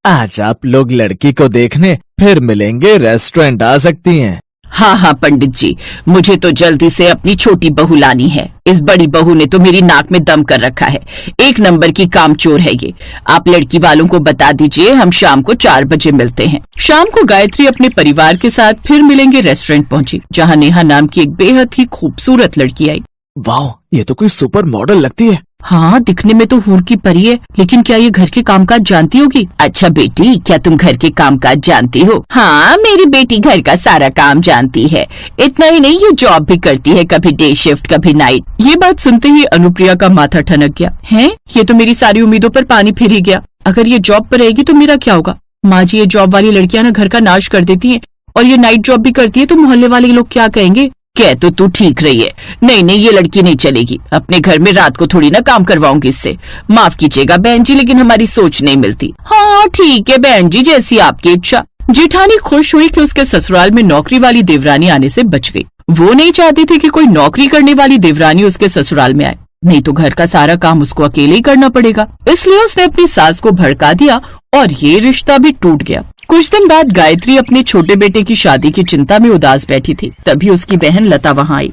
आज आप लोग लड़की को देखने फिर मिलेंगे, रेस्टोरेंट आ सकती हैं। हाँ हाँ पंडित जी, मुझे तो जल्दी से अपनी छोटी बहू लानी है। इस बड़ी बहू ने तो मेरी नाक में दम कर रखा है। एक नंबर की कामचोर है ये। आप लड़की वालों को बता दीजिए हम शाम को 4 बजे मिलते हैं। शाम को गायत्री अपने परिवार के साथ फिर मिलेंगे रेस्टोरेंट पहुंची, जहाँ नेहा नाम की एक बेहद ही खूबसूरत लड़की आई। वाह, ये तो कोई सुपर मॉडल लगती है। हाँ, दिखने में तो हूर की परी है, लेकिन क्या ये घर के कामकाज जानती होगी? अच्छा बेटी, क्या तुम घर के कामकाज जानती हो? हाँ, मेरी बेटी घर का सारा काम जानती है। इतना ही नहीं, ये जॉब भी करती है, कभी डे शिफ्ट कभी नाइट। ये बात सुनते ही अनुप्रिया का माथा ठनक गया। है, ये तो मेरी सारी उम्मीदों पर पानी फिर ही गया। अगर ये जॉब पर रहेगी तो मेरा क्या होगा? माँ जी, ये जॉब वाली लड़कियां ना घर का नाश कर देती है, और ये नाइट जॉब भी करती है, तो मोहल्ले वाले लोग क्या कहेंगे? कह तो तू ठीक रही है। नहीं नहीं, ये लड़की नहीं चलेगी। अपने घर में रात को थोड़ी ना काम करवाऊंगी इससे। माफ कीजिएगा बहन जी, लेकिन हमारी सोच नहीं मिलती। हाँ ठीक है बहन जी, जैसी आपकी इच्छा। जेठानी खुश हुई कि उसके ससुराल में नौकरी वाली देवरानी आने से बच गई। वो नहीं चाहती थी कि कोई नौकरी करने वाली देवरानी उसके ससुराल में आए, नहीं तो घर का सारा काम उसको अकेले ही करना पड़ेगा। इसलिए उसने अपनी सास को भड़का दिया और ये रिश्ता भी टूट गया। कुछ दिन बाद गायत्री अपने छोटे बेटे की शादी की चिंता में उदास बैठी थी। तभी उसकी बहन लता वहाँ आई।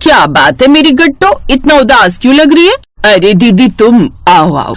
क्या बात है मेरी गट्टो, इतना उदास क्यों लग रही है? अरे दीदी तुम आओ आओ।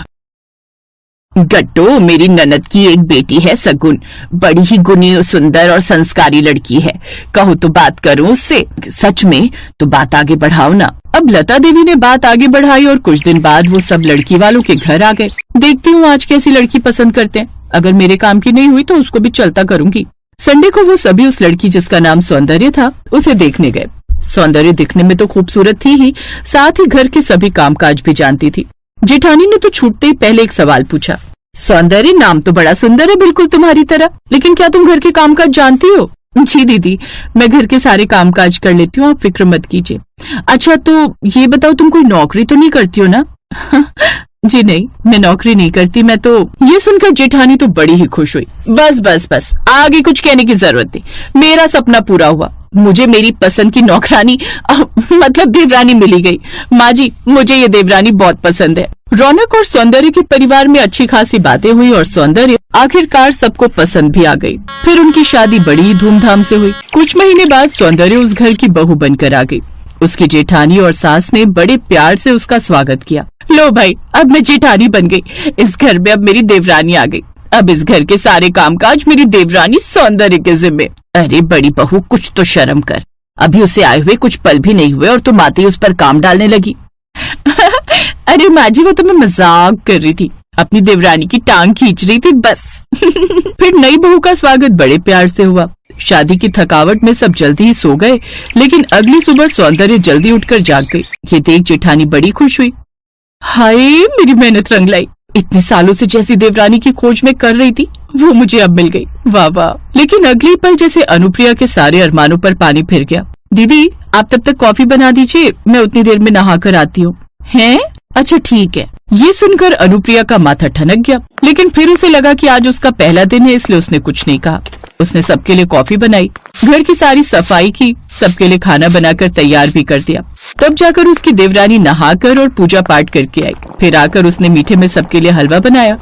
गट्टो, मेरी ननद की एक बेटी है सगुन, बड़ी ही गुणी सुंदर और संस्कारी लड़की है। कहूँ तो बात करूँ उससे? सच में? तो बात आगे बढ़ाओ ना। अब लता देवी ने बात आगे बढ़ाई और कुछ दिन बाद वो सब लड़की वालों के घर आ गए। देखती हूँ आज कैसी लड़की पसंद करते हैं। अगर मेरे काम की नहीं हुई तो उसको भी चलता करूंगी। संडे को वो सभी उस लड़की जिसका नाम सौंदर्य था उसे देखने गए। सौंदर्य दिखने में तो खूबसूरत थी ही, साथ ही घर के सभी कामकाज भी जानती थी। जेठानी ने तो छूटते ही पहले एक सवाल पूछा। सौंदर्य, नाम तो बड़ा सुंदर है, बिल्कुल तुम्हारी तरह, लेकिन क्या तुम घर के कामकाज जानती हो? जी दीदी, मैं घर के सारे कामकाज कर लेती हूँ, आप फिक्र मत कीजिए। अच्छा तो ये बताओ, तुम कोई नौकरी तो नहीं करती हो ना? जी नहीं, मैं नौकरी नहीं करती। मैं तो। ये सुनकर जेठानी तो बड़ी ही खुश हुई। बस बस बस, आगे कुछ कहने की जरूरत नहीं। मेरा सपना पूरा हुआ। मुझे मेरी पसंद की नौकरानी मतलब देवरानी मिली गई। माँ जी, मुझे ये देवरानी बहुत पसंद है। रौनक और सौंदर्य के परिवार में अच्छी खासी बातें हुई और सौंदर्य आखिरकार सबको पसंद भी आ गई। फिर उनकी शादी बड़ी धूमधाम से हुई। कुछ महीने बाद सौंदर्य उस घर की बहू बनकर आ गई। उसकी जेठानी और सास ने बड़े प्यार से उसका स्वागत किया। लो भाई, अब मैं जेठानी बन गई। इस घर में अब मेरी देवरानी आ गई। अब इस घर के सारे कामकाज मेरी देवरानी सौंदर्य के जिम्मे। अरे बड़ी बहू, कुछ तो शर्म कर। अभी उसे आए हुए कुछ पल भी नहीं हुए और तुम आते ही उस पर काम डालने लगी। अरे माँ जी, वो तो मैं मजाक कर रही थी, अपनी देवरानी की टांग खींच रही थी बस। फिर नई बहू का स्वागत बड़े प्यार से हुआ। शादी की थकावट में सब जल्दी ही सो गए, लेकिन अगली सुबह सौंदर्य जल्दी उठकर जाग गई। ये देख जेठानी बड़ी खुश हुई। हाय, मेरी मेहनत रंग लाई। इतने सालों से जैसी देवरानी की खोज में कर रही थी, वो मुझे अब मिल गई। वाह वाह। लेकिन अगली पल जैसे अनुप्रिया के सारे अरमानों पर पानी फिर गया। दीदी, आप तब तक कॉफी बना दीजिए, मैं उतनी देर में नहा कर आती हूँ। हैं? अच्छा ठीक है। ये सुनकर अनुप्रिया का माथा ठनक गया, लेकिन फिर उसे लगा कि आज उसका पहला दिन है, इसलिए उसने कुछ नहीं कहा। उसने सबके लिए कॉफी बनाई, घर की सारी सफाई की, सबके लिए खाना बनाकर तैयार भी कर दिया। तब जाकर उसकी देवरानी नहाकर और पूजा पाठ करके आई। फिर आकर उसने मीठे में सबके लिए हलवा बनाया।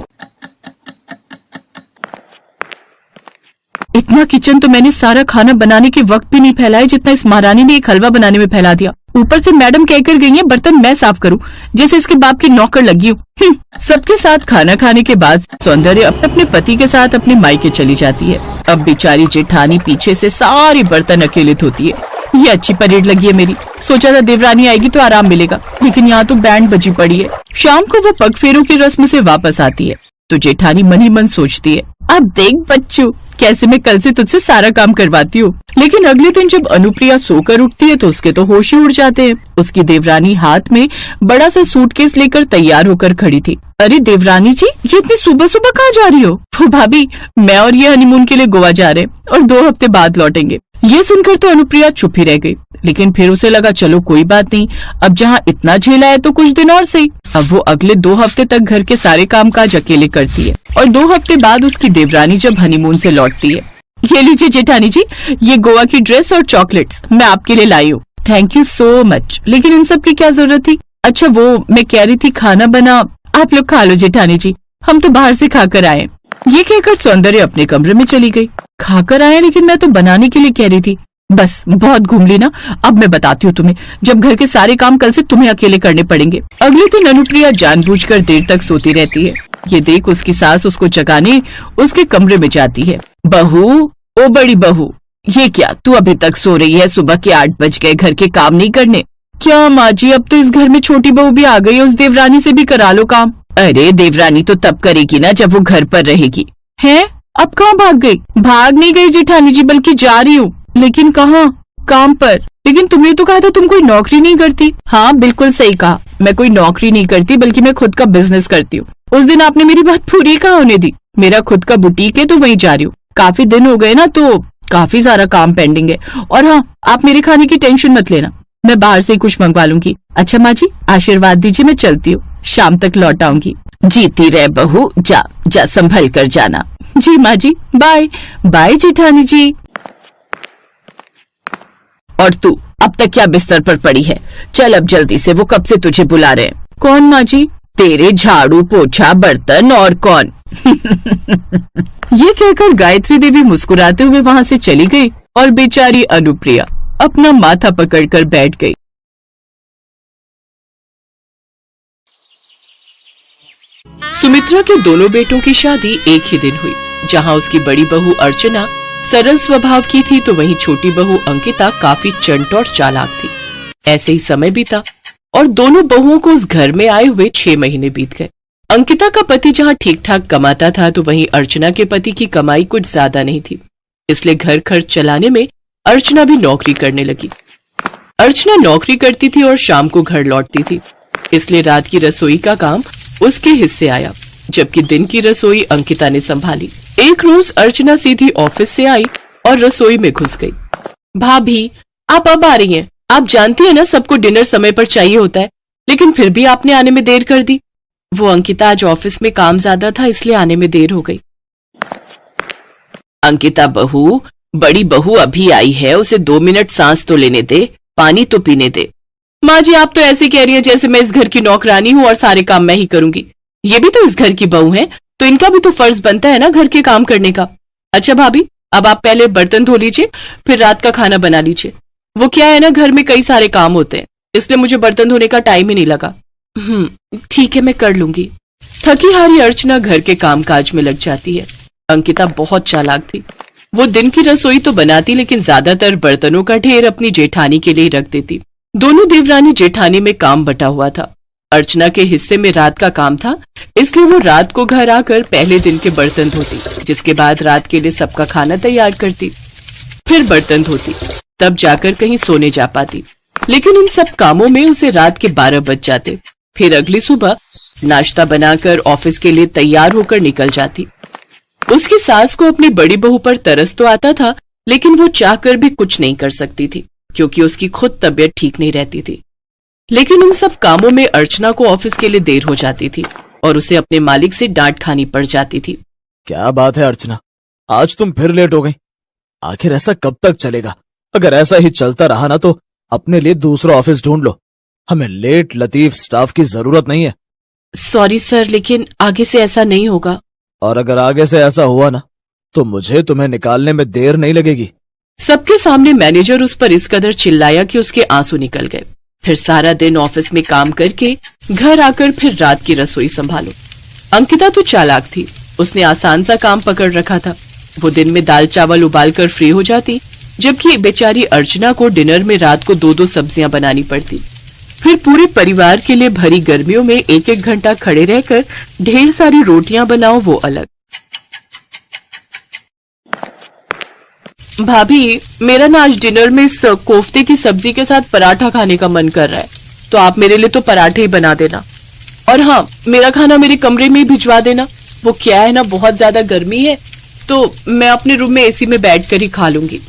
इतना किचन तो मैंने सारा खाना बनाने के वक्त भी नहीं फैलाया जितना इस महारानी ने एक हलवा बनाने में फैला दिया। ऊपर से मैडम कहकर गई है बर्तन मैं साफ करूं, जैसे इसके बाप की नौकर लगी हूँ। सबके साथ खाना खाने के बाद सौंदर्य अपने पति के साथ अपने मायके चली जाती है। अब बेचारी जेठानी पीछे से सारी बर्तन अकेले धोती है। ये अच्छी परेड लगी है मेरी। सोचा था देवरानी आएगी तो आराम मिलेगा, लेकिन यहाँ तो बैंड बजी पड़ी है। शाम को वो पग फेरों की रस्म से वापस आती है तो जेठानी मन ही मन सोचती है, अब देख बच्चू, कैसे मैं कल से तुझसे सारा काम करवाती हूँ। लेकिन अगले दिन जब अनुप्रिया सोकर उठती है तो उसके तो होश ही उड़ जाते हैं। उसकी देवरानी हाथ में बड़ा सा सूटकेस लेकर तैयार होकर खड़ी थी। अरे देवरानी जी, ये इतनी सुबह सुबह कहाँ जा रही हो? वो भाभी, मैं और ये हनीमून के लिए गोवा जा रहे हैं और 2 हफ्ते बाद लौटेंगे। ये सुनकर तो अनुप्रिया चुप ही रह गई, लेकिन फिर उसे लगा चलो कोई बात नहीं, अब जहाँ इतना झेला है तो कुछ दिन और सही। अब वो अगले 2 हफ्ते तक घर के सारे कामकाज अकेले करती है और 2 हफ्ते बाद उसकी देवरानी जब हनीमून से लौटती है। ये लीजिए जेठानी जी, ये गोवा की ड्रेस और चॉकलेट्स मैं आपके लिए लाई हूँ। Thank you so much. लेकिन इन सब की क्या जरूरत थी? अच्छा वो मैं कह रही थी खाना बना, आप लोग खा लो जेठानी जी, हम तो बाहर से खाकर आए। ये कहकर सौंदर्य अपने कमरे में चली गई। खाकर आया लेकिन मैं तो बनाने के लिए कह रही थी। बस बहुत घूम ली ना, अब मैं बताती हूँ तुम्हें, जब घर के सारे काम कल से तुम्हें अकेले करने पड़ेंगे। अगले दिन अनुप्रिया जानबूझकर देर तक सोती रहती है। ये देख उसकी सास उसको जगाने उसके कमरे में जाती है। बहू, ओ बड़ी बहू, ये क्या तू अभी तक सो रही है? सुबह के 8 बज गए, घर के काम नहीं करने? क्या माँ जी, अब तो इस घर में छोटी बहू भी आ गई है, उस देवरानी से भी करा लो काम। अरे देवरानी तो तब करेगी ना जब वो घर पर रहेगी। है, अब कहाँ भाग गई? भाग नहीं गई जेठानी जी, बल्कि जा रही हूँ। लेकिन कहाँ? काम पर। लेकिन तुमने तो कहा था तुम कोई नौकरी नहीं करती। हाँ बिल्कुल सही कहा, मैं कोई नौकरी नहीं करती, बल्कि मैं खुद का बिजनेस करती हूँ। उस दिन आपने मेरी बात पूरी कहाँ होने दी। मेरा खुद का बुटीक है तो वहीं जा रही हूँ। काफी दिन हो गए ना, तो काफी सारा काम पेंडिंग है। और हाँ, आप मेरे खाने की टेंशन मत लेना, मैं बाहर से ही कुछ मंगवा लूंगी। अच्छा माँ जी, आशीर्वाद दीजिए, मैं चलती हूँ, शाम तक लौट आऊंगी। जीती रहे बहू, जा जा संभल कर जाना। जी माँ जी, बाय बाय जेठानी जी। और तू अब तक क्या बिस्तर पर पड़ी है? चल अब जल्दी से, वो कब से तुझे बुला रहे हैं। कौन माँ जी? तेरे झाड़ू पोछा बर्तन, और कौन? ये कहकर गायत्री देवी मुस्कुराते हुए वहां से चली गई और बेचारी अनुप्रिया अपना माथा पकड़कर बैठ गई। सुमित्रा के दोनों बेटों की शादी एक ही दिन हुई। जहां उसकी बड़ी बहू अर्चना सरल स्वभाव की थी, तो वहीं छोटी बहू अंकिता काफी चंट और चालाक थी। ऐसे ही समय बीता और दोनों बहुओं को उस घर में आए हुए 6 महीने बीत गए। अंकिता का पति जहां ठीक ठाक कमाता था, तो वहीं अर्चना के पति की कमाई कुछ ज्यादा नहीं थी, इसलिए घर खर्च चलाने में अर्चना भी नौकरी करने लगी। अर्चना नौकरी करती थी और शाम को घर लौटती थी, इसलिए रात की रसोई का काम उसके हिस्से आया, जबकि दिन की रसोई अंकिता ने संभाली। एक रोज अर्चना सीधी ऑफिस से आई और रसोई में घुस गई। भाभी, आप अब आ रही हैं? आप जानती है ना सबको डिनर समय पर चाहिए होता है, लेकिन फिर भी आपने आने में देर कर दी। वो अंकिता, आज ऑफिस में काम ज्यादा था इसलिए आने में देर हो गई। अंकिता बहू, बड़ी बहू अभी आई है, उसे 2 मिनट सांस तो लेने दे, पानी तो पीने दे। माँ जी, आप तो ऐसे कह रही है जैसे मैं इस घर की नौकरानी हूँ और सारे काम मैं ही करूंगी। ये भी तो इस घर की बहू है, तो इनका भी तो फर्ज बनता है ना घर के काम करने का। अच्छा भाभी, अब आप पहले बर्तन धो लीजिए, फिर रात का खाना बना लीजिए। वो क्या है ना, घर में कई सारे काम होते हैं, इसलिए मुझे बर्तन धोने का टाइम ही नहीं लगा। ठीक है, मैं कर लूंगी। थकी हारी अर्चना घर के कामकाज में लग जाती है। अंकिता बहुत चालाक थी। वो दिन की रसोई तो बनाती, लेकिन ज्यादातर बर्तनों का ढेर अपनी जेठानी के लिए रख देती। दोनों देवरानी जेठानी में काम बटा हुआ था। अर्चना के हिस्से में रात का काम था, इसलिए वो रात को घर आकर पहले दिन के बर्तन धोती, जिसके बाद रात के लिए सबका खाना तैयार करती, फिर बर्तन धोती, तब जाकर कहीं सोने जा पाती। लेकिन इन सब कामों में उसे रात के 12 बज जाते। फिर अगली सुबह नाश्ता बनाकर ऑफिस के लिए तैयार होकर निकल जाती। उसकी सास को अपनी बड़ी बहू पर तरस तो आता था, लेकिन वो चाहकर भी कुछ नहीं कर सकती थी, क्योंकि उसकी खुद तबीयत ठीक नहीं रहती थी। लेकिन इन सब कामों में अर्चना को ऑफिस के लिए देर हो जाती थी और उसे अपने मालिक से डांट खानी पड़ जाती थी। क्या बात है अर्चना, आज तुम फिर लेट हो गई। आखिर ऐसा कब तक चलेगा? अगर ऐसा ही चलता रहा ना, तो अपने लिए दूसरा ऑफिस ढूंढ लो। हमें लेट लतीफ स्टाफ की जरूरत नहीं है। सॉरी सर, लेकिन आगे से ऐसा नहीं होगा। और अगर आगे से ऐसा हुआ ना, तो मुझे तुम्हें निकालने में देर नहीं लगेगी। सबके सामने मैनेजर उस पर इस कदर चिल्लाया कि उसके आंसू निकल गए। फिर सारा दिन ऑफिस में काम करके घर आकर फिर रात की रसोई संभालो। अंकिता तो चालाक थी, उसने आसान सा काम पकड़ रखा था। वो दिन में दाल चावल उबालकर फ्री हो जाती, जबकि बेचारी अर्चना को डिनर में रात को 2-2 सब्जियां बनानी पड़ती। फिर पूरे परिवार के लिए भरी गर्मियों में 1-1 घंटा खड़े रहकर ढेर सारी रोटियां बनाओ, वो अलग। भाभी, मेरा ना आज डिनर में इस कोफ्ते की सब्जी के साथ पराठा खाने का मन कर रहा है, तो आप मेरे लिए तो पराठे ही बना देना। और हाँ, मेरा खाना मेरे कमरे में ही भिजवा देना। वो क्या है ना, बहुत ज्यादा गर्मी है, तो मैं अपने रूम में एसी में बैठकर ही खा लूंगी।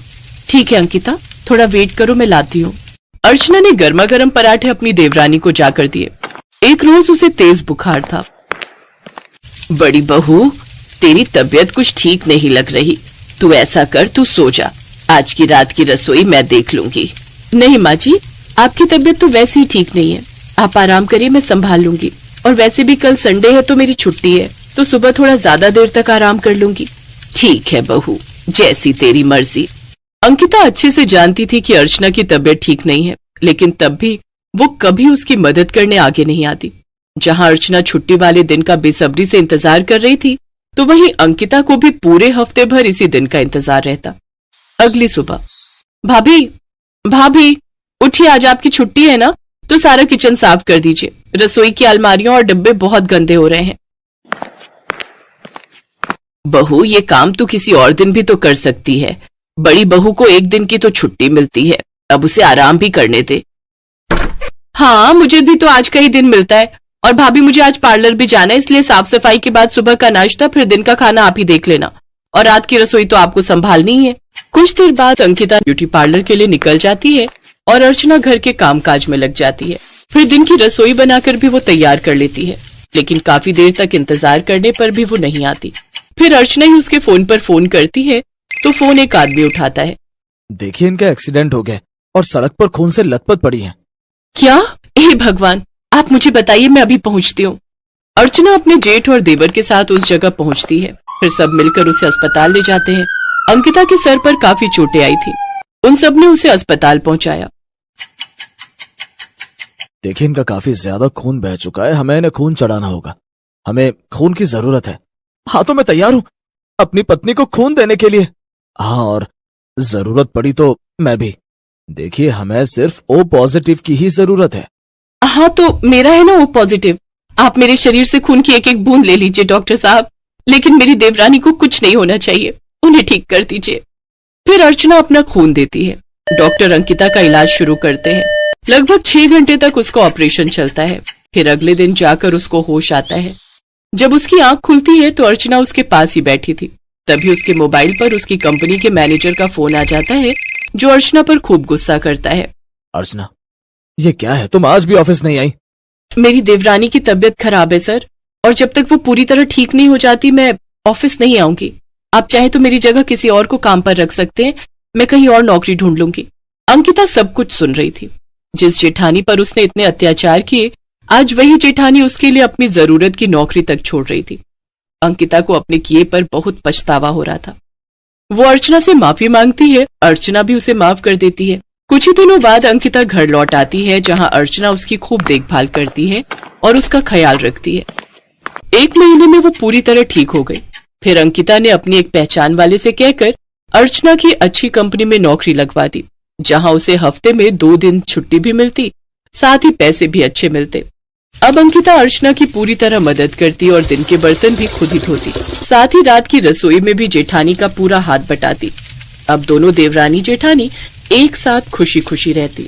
ठीक है अंकिता, थोड़ा वेट करो, मैं लाती हूँ। अर्चना ने गर्मा गर्म पराठे अपनी देवरानी को जाकर दिए। एक रोज उसे तेज बुखार था। बड़ी बहू, तेरी तबीयत कुछ ठीक नहीं लग रही, तू ऐसा कर, तू सो जा, आज की रात की रसोई मैं देख लूंगी। नहीं माँ जी, आपकी तबीयत तो वैसे ही ठीक नहीं है, आप आराम करिए, मैं संभाल लूंगी। और वैसे भी कल संडे है तो मेरी छुट्टी है। तो सुबह थोड़ा ज्यादा देर तक आराम कर लूंगी। ठीक है बहू, जैसी तेरी मर्जी। अंकिता अच्छे से जानती थी कि अर्चना की तबीयत ठीक नहीं है, लेकिन तब भी वो कभी उसकी मदद करने आगे नहीं आती। जहां अर्चना छुट्टी वाले दिन का बेसब्री से इंतजार कर रही थी, तो वहीं अंकिता को भी पूरे हफ्ते भर इसी दिन का इंतजार रहता। अगली सुबह, भाभी भाभी उठिए, आज आपकी छुट्टी है ना, तो सारा किचन साफ कर दीजिए। रसोई की अलमारियां और डब्बे बहुत गंदे हो रहे हैं। बहू, ये काम तो किसी और दिन भी तो कर सकती है। बड़ी बहू को एक दिन की तो छुट्टी मिलती है, अब उसे आराम भी करने दे। हाँ, मुझे भी तो आज का ही दिन मिलता है। और भाभी, मुझे आज पार्लर भी जाना है, इसलिए साफ सफाई के बाद सुबह का नाश्ता, फिर दिन का खाना आप ही देख लेना, और रात की रसोई तो आपको संभालनी ही है। कुछ देर बाद अंकिता ब्यूटी पार्लर के लिए निकल जाती है और अर्चना घर के कामकाज में लग जाती है। फिर दिन की रसोई बनाकर भी वो तैयार कर लेती है, लेकिन काफी देर तक इंतजार करने पर भी वो नहीं आती। फिर अर्चना ही उसके फोन पर फोन करती है, तो फोन एक आदमी उठाता है। देखिए, इनका एक्सीडेंट हो गया और सड़क पर खून से लथपथ पड़ी हैं। क्या? हे भगवान, आप मुझे बताइए, मैं अभी पहुंचती हूँ। अर्चना अपने जेठ और देवर के साथ उस जगह पहुंचती है। फिर सब मिलकर उसे अस्पताल ले जाते हैं। अंकिता के सर पर काफी चोटें आई थी, उन सब ने उसे अस्पताल पहुंचाया। देखिए, इनका काफी ज्यादा खून बह चुका है, हमें इन्हें खून चढ़ाना होगा। हमें खून की जरूरत है। हाँ, तो मैं तैयार हूँ अपनी पत्नी को खून देने के लिए। हाँ, और जरूरत पड़ी तो मैं भी। देखिए, हमें सिर्फ ओ पॉजिटिव की ही जरूरत है। हाँ, तो मेरा है ना ओ पॉजिटिव। आप मेरे शरीर से खून की एक एक बूंद ले लीजिए डॉक्टर साहब, लेकिन मेरी देवरानी को कुछ नहीं होना चाहिए, उन्हें ठीक कर दीजिए। फिर अर्चना अपना खून देती है। डॉक्टर अंकिता का इलाज शुरू करते हैं। लगभग 6 घंटे तक उसका ऑपरेशन चलता है। फिर अगले दिन जाकर उसको होश आता है। जब उसकी आंख खुलती है तो अर्चना उसके पास ही बैठी थी। तभी उसके मोबाइल पर उसकी कंपनी के मैनेजर का फोन आ जाता है, जो अर्चना पर खूब गुस्सा करता है। अर्चना, ये क्या है, तुम आज भी ऑफिस नहीं आई? मेरी देवरानी की तबीयत खराब है सर, और जब तक वो पूरी तरह ठीक नहीं हो जाती मैं ऑफिस नहीं आऊंगी। आप चाहे तो मेरी जगह किसी और को काम पर रख सकते हैं, मैं कहीं और नौकरी ढूंढ लूंगी। अंकिता सब कुछ सुन रही थी। जिस जेठानी पर उसने इतने अत्याचार किए, आज वही जेठानी उसके लिए अपनी जरूरत की नौकरी तक छोड़ रही थी। अंकिता को अपने किए पर बहुत पछतावा हो रहा था। वो अर्चना से माफी मांगती है, अर्चना भी उसे माफ कर देती है। कुछ ही दिनों बाद अंकिता घर लौट आती है, जहां अर्चना उसकी खूब देखभाल करती है और उसका ख्याल रखती है। 1 महीने में वो पूरी तरह ठीक हो गई। फिर अंकिता ने अपनी एक पहचान वाले से कहकर अर्चना की अच्छी कंपनी में नौकरी लगवा दी, जहां उसे हफ्ते में 2 दिन छुट्टी भी मिलती, साथ ही पैसे भी अच्छे मिलते। अब अंकिता अर्चना की पूरी तरह मदद करती और दिन के बर्तन भी खुद ही धोती, साथ ही रात की रसोई में भी जेठानी का पूरा हाथ बटाती। अब दोनों देवरानी जेठानी एक साथ खुशी खुशी रहती।